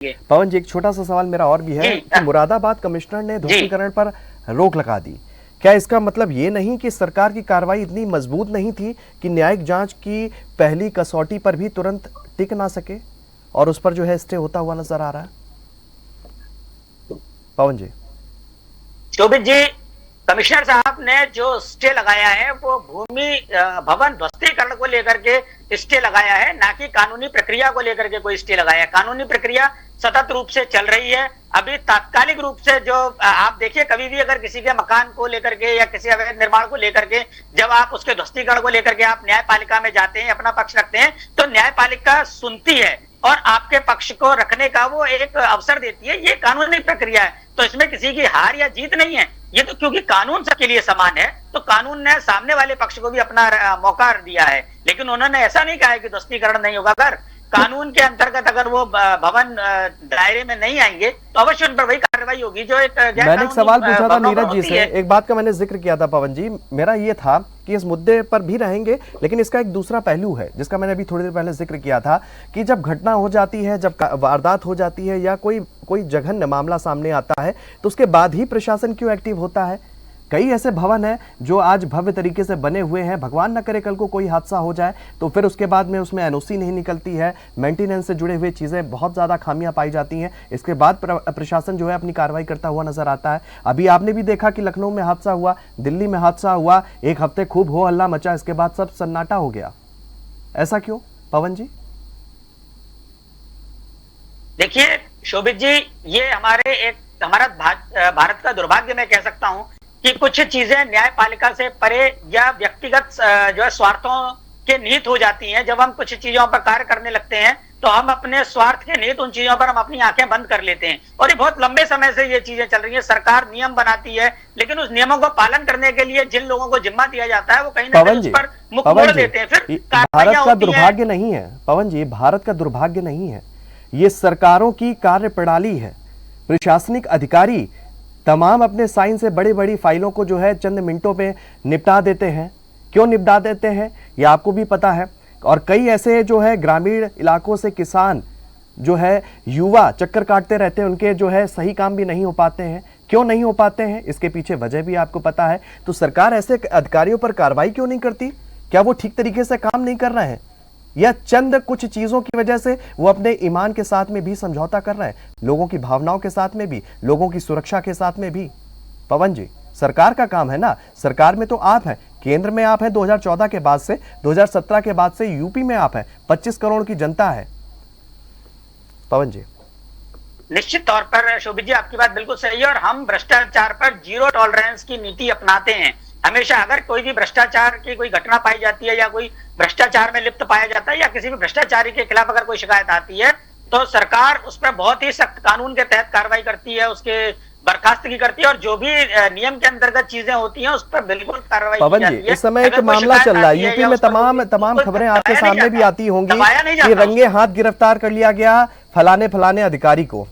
पवन जी, एक छोटा सा सवाल मेरा और भी है कि मुरादाबाद कमिश्नर ने ध्वस्तीकरण पर रोक लगा दी। क्या इसका मतलब ये नहीं कि सरकार की कार्रवाई इतनी मजबूत नहीं थी कि न्यायिक जांच की पहली कसौटी पर भी तुरंत टिक ना सके और उस पर जो है स्टे होता हुआ नजर आ रहा है? पवन जी। शोभित जी, कमिश्नर साहब ने जो स्टे लगाया है वो भूमि भवन ध्वस्तीकरण को लेकर के स्टे लगाया है, ना कि कानूनी प्रक्रिया को लेकर के कोई स्टे लगाया है। कानूनी प्रक्रिया सतत रूप से चल रही है। अभी तात्कालिक रूप से जो आप देखिए, कभी भी अगर किसी के मकान को लेकर के या किसी अवैध निर्माण को लेकर के जब आप उसके ध्वस्तीकरण को लेकर के आप न्यायपालिका में जाते हैं, अपना पक्ष रखते हैं, तो न्यायपालिका सुनती है और आपके पक्ष को रखने का वो एक अवसर देती है। ये कानूनी प्रक्रिया है, तो इसमें किसी की हार या जीत नहीं है। ये तो क्योंकि कानून सबके लिए समान है, तो कानून ने सामने वाले पक्ष को भी अपना मौका दिया है। लेकिन उन्होंने ऐसा नहीं कहा है कि ध्वस्तीकरण नहीं होगा। अगर कानून के अंतर्गत अगर वो भवन दायरे में नहीं आएंगे तो अवश्य उन पर वही कार्रवाई होगी जो एक मैंने एक सवाल पूछा था नीरज जी से, एक बात का मैंने जिक्र किया था पवन जी, मेरा ये था कि इस मुद्दे पर भी रहेंगे, लेकिन इसका एक दूसरा पहलू है जिसका मैंने अभी थोड़ी देर पहले जिक्र किया था कि जब घटना हो जाती है, जब वारदात हो जाती है या कोई जघन्य मामला सामने आता है, तो उसके बाद ही प्रशासन क्यों एक्टिव होता है? कई ऐसे भवन हैं जो आज भव्य तरीके से बने हुए हैं, भगवान न करे कल को कोई हादसा हो जाए तो फिर उसके बाद में उसमें एनओसी नहीं निकलती है, मेंटेनेंस से जुड़े हुए चीज़ें बहुत ज़्यादा खामियां पाई जाती हैं। इसके बाद प्रशासन जो है अपनी कार्रवाई करता हुआ नजर आता है। अभी आपने भी देखा कि लखनऊ में हादसा हुआ, दिल्ली में हादसा हुआ, एक हफ्ते खूब हो हल्ला मचा, इसके बाद सब सन्नाटा हो गया। ऐसा क्यों पवन जी? देखिए शोभित जी, ये हमारा भारत का दुर्भाग्य मैं कह सकता हूं कि कुछ चीजें न्यायपालिका से परे या व्यक्तिगत जो है स्वार्थों के निहित हो जाती हैं। जब हम कुछ चीजों पर कार्य करने लगते हैं तो हम अपने स्वार्थ के निहित उन चीजों पर हम अपनी आंखें बंद कर लेते हैं, और ये बहुत लंबे समय से ये चीजें चल रही हैं। सरकार नियम बनाती है, लेकिन उस नियमों को पालन करने के लिए जिन लोगों को जिम्मा दिया जाता है वो कहीं ना कहीं उस पर मुख मोड़ देते हैं। फिर भारत का दुर्भाग्य नहीं है पवन जी, भारत का दुर्भाग्य नहीं है, ये सरकारों की कार्य प्रणाली है। प्रशासनिक अधिकारी तमाम अपने साइन से बड़ी बड़ी फाइलों को जो है चंद मिनटों में निपटा देते हैं। क्यों निपटा देते हैं ये आपको भी पता है। और कई ऐसे जो है ग्रामीण इलाकों से किसान जो है युवा चक्कर काटते रहते हैं, उनके जो है सही काम भी नहीं हो पाते हैं। क्यों नहीं हो पाते हैं इसके पीछे वजह भी आपको पता है। तो सरकार ऐसे अधिकारियों पर कार्रवाई क्यों नहीं करती? क्या वो ठीक तरीके से काम नहीं कर रहे हैं या चंद कुछ चीजों की वजह से वो अपने ईमान के साथ में भी समझौता कर रहे हैं, लोगों की भावनाओं के साथ में भी, लोगों की सुरक्षा के साथ में भी? पवन जी, सरकार का काम है ना, सरकार में तो आप हैं, केंद्र में आप हैं 2014 के बाद से, 2017 के बाद से यूपी में आप हैं, 25 करोड़ की जनता है। पवन जी। निश्चित तौर पर शोभित जी, आपकी बात बिल्कुल सही है, और हम भ्रष्टाचार पर जीरो टॉलरेंस की नीति अपनाते हैं हमेशा। अगर कोई भी भ्रष्टाचार की कोई घटना पाई जाती है या कोई भ्रष्टाचार में लिप्त पाया जाता है या किसी भी भ्रष्टाचारी के खिलाफ अगर कोई शिकायत आती है तो सरकार उस पर बहुत ही सख्त कानून के तहत कार्रवाई करती है, उसके बर्खास्तगी करती है, और जो भी नियम के अंतर्गत चीजें होती हैं उस पर बिल्कुल कार्रवाई की जाती है। इस समय एक मामला चल रहा है यूपी में, तमाम खबरें आपके सामने भी आती होंगी कि रंगे हाथ गिरफ्तार कर लिया गया फलाने अधिकारी को।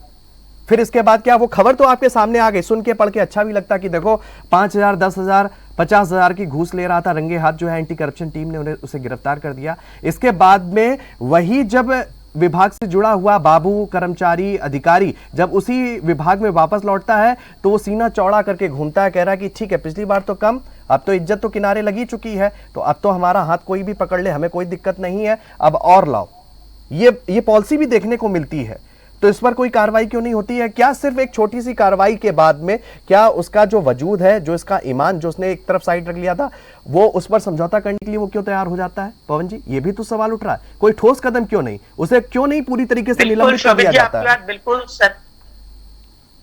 फिर इसके बाद क्या वो खबर तो आपके सामने आ गई, सुन के पढ़ के अच्छा भी लगता कि देखो 5,000, 10,000, 50,000 की घूस ले रहा था, रंगे हाथ जो है एंटी करप्शन टीम ने उसे गिरफ्तार कर दिया। इसके बाद में वही जब विभाग से जुड़ा हुआ बाबू कर्मचारी अधिकारी जब उसी विभाग में वापस लौटता है तो वो सीना चौड़ा करके घूमता है, कह रहा है कि ठीक है पिछली बार तो कम, अब तो इज्जत तो किनारे लगी चुकी है, तो अब तो हमारा हाथ कोई भी पकड़ ले, हमें कोई दिक्कत नहीं है, अब और लाओ। ये पॉलिसी भी देखने को मिलती है। तो इस पर कोई कार्रवाई क्यों नहीं होती है? क्या सिर्फ एक छोटी सी कार्रवाई के बाद में क्या उसका जो वजूद है, जो इसका ईमान जो उसने एक तरफ साइड रख लिया था, वो उस पर समझौता करने के लिए वो क्यों तैयार हो जाता है? पवन जी, ये भी तो सवाल उठ रहा है। कोई ठोस कदम क्यों नहीं, उसे क्यों नहीं पूरी तरीके से निलंबित कर दिया जाता है?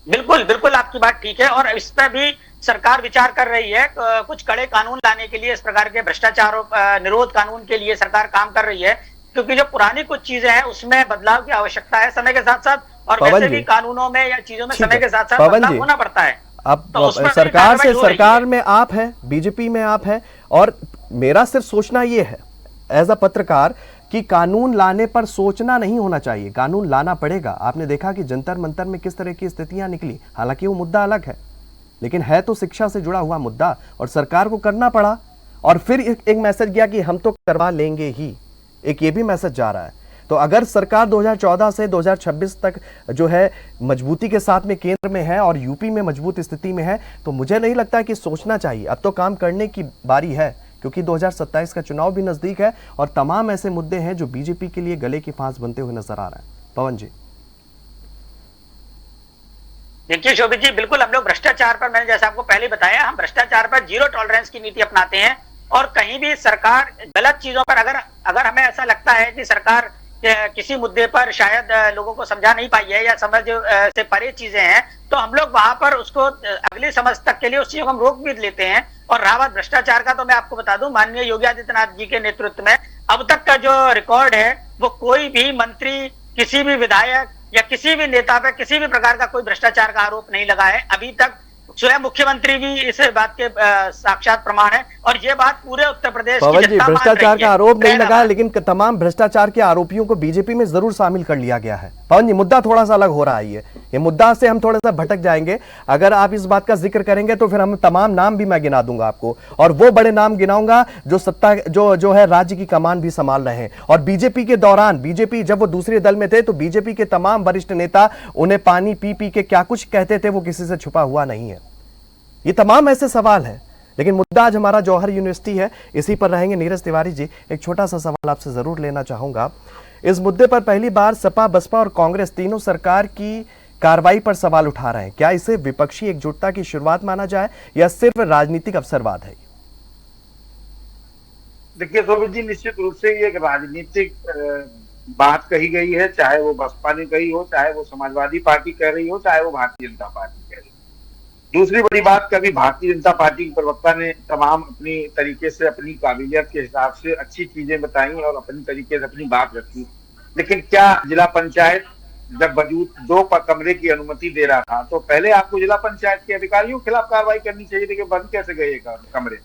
बिल्कुल आपकी बात ठीक है, और इस पर भी सरकार विचार कर रही है। कुछ कड़े कानून लाने के लिए, इस प्रकार के भ्रष्टाचार निरोध कानून के लिए सरकार काम कर रही है, क्योंकि जो पुरानी कुछ चीजें हैं उसमें बदलाव की आवश्यकता है समय के साथ साथ, और वैसे भी कानूनों में या चीजों में समय के साथ साथ बदलाव होना पड़ता है। अब तो सरकार में आप हैं, बीजेपी में आप हैं, और मेरा सिर्फ सोचना यह है एज अ पत्रकार कि कानून लाने पर सोचना नहीं होना चाहिए, कानून लाना पड़ेगा। आपने देखा कि जंतर मंतर में किस तरह की स्थितियां निकली, हालांकि वो मुद्दा अलग है, लेकिन है तो शिक्षा से जुड़ा हुआ मुद्दा, और सरकार को करना पड़ा। और फिर एक मैसेज गया कि हम तो करवा लेंगे ही, एक ये भी मैसेज जा रहा है। तो अगर सरकार 2014 से 2026 तक जो है मजबूती के साथ में केंद्र में है और यूपी में मजबूत स्थिति में है, तो मुझे नहीं लगता कि सोचना चाहिए, अब तो काम करने की बारी है, क्योंकि 2027 का चुनाव भी नजदीक है और तमाम ऐसे मुद्दे हैं जो बीजेपी के लिए गले की फांस बनते हुए नजर आ रहे हैं। पवन जी। देखिए शोभित जी, बिल्कुल हम लोग भ्रष्टाचार पर, मैंने जैसा आपको पहले बताया, हम भ्रष्टाचार पर जीरो टॉलरेंस की नीति अपनाते हैं और कहीं भी सरकार गलत चीजों पर अगर हमें ऐसा लगता है कि सरकार किसी मुद्दे पर शायद लोगों को समझा नहीं पाई है या समझ से परे चीजें हैं, तो हम लोग वहां पर उसको अगली समझ तक के लिए उस चीजों को हम रोक भी लेते हैं। और रहा बात भ्रष्टाचार का, तो मैं आपको बता दूं, माननीय योगी आदित्यनाथ जी के नेतृत्व में अब तक का जो रिकॉर्ड है, वो कोई भी मंत्री, किसी भी विधायक या किसी भी नेता पे किसी भी प्रकार का कोई भ्रष्टाचार का आरोप नहीं लगा है अभी तक। स्वयं मुख्यमंत्री भी इस बात के साक्षात प्रमाण है और ये बात पूरे उत्तर प्रदेश की जनता मान रही है। भ्रष्टाचार का आरोप नहीं लगा, लेकिन तमाम भ्रष्टाचार के आरोपियों को बीजेपी में जरूर शामिल कर लिया गया है। पवन जी, मुद्दा थोड़ा सा अलग हो रहा है, ये मुद्दा से हम थोड़ा सा भटक जाएंगे। अगर आप इस बात का जिक्र करेंगे तो फिर हम तमाम नाम भी मैं गिना दूंगा आपको, और वो बड़े नाम गिनाऊंगा जो सत्ता जो है राज्य की कमान भी संभाल रहे हैं। और बीजेपी के दौरान, बीजेपी जब वो दूसरे दल में थे तो बीजेपी के तमाम वरिष्ठ नेता उन्हें पानी पी पी के क्या कुछ कहते थे, वो किसी से छुपा हुआ नहीं है। ये तमाम ऐसे सवाल हैं, लेकिन मुद्दा आज हमारा जौहर यूनिवर्सिटी है, इसी पर रहेंगे। नीरज तिवारी जी, एक छोटा सा सवाल आपसे जरूर लेना चाहूंगा। इस मुद्दे पर पहली बार सपा, बसपा और कांग्रेस तीनों सरकार की कार्रवाई पर सवाल उठा रहे हैं। क्या इसे विपक्षी एकजुटता की शुरुआत माना जाए या सिर्फ राजनीतिक अवसरवाद है? देखिए शोभित जी, निश्चित रूप से ये एक राजनीतिक बात कही गई है, चाहे वो बसपा ने कही हो, चाहे वो समाजवादी पार्टी कह रही हो, चाहे वो भारतीय जनता पार्टी कह रही हो। दूसरी बड़ी बात, कभी भारतीय जनता पार्टी के प्रवक्ता ने तमाम अपनी तरीके से, अपनी काबिलियत के हिसाब से अच्छी चीजें बताई और अपनी तरीके से अपनी बात रखी, लेकिन क्या जिला पंचायत जब वजूद 2 कमरे की अनुमति दे रहा था तो पहले आपको जिला पंचायत के अधिकारियों के खिलाफ कार्रवाई करनी चाहिए थी कि बंद कैसे गए कमरे?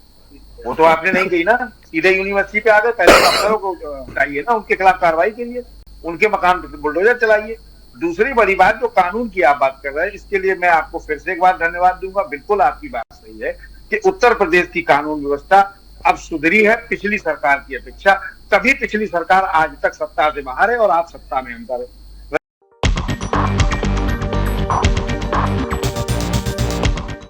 वो तो आपने नहीं कही ना, सीधे यूनिवर्सिटी पे आ गए। पहले अफसरों को चाहिए ना उनके खिलाफ कार्रवाई के लिए, उनके मकान पर बुलडोजर चलाइए। दूसरी बड़ी बात, जो कानून की आप बात कर रहे हैं, इसके लिए मैं आपको फिर से एक बार धन्यवाद दूंगा। बिल्कुल आपकी बात सही है कि उत्तर प्रदेश की कानून व्यवस्था अब सुधरी है पिछली सरकार की अपेक्षा, तभी पिछली सरकार आज तक सत्ता से बाहर है और आप सत्ता में अंदर है।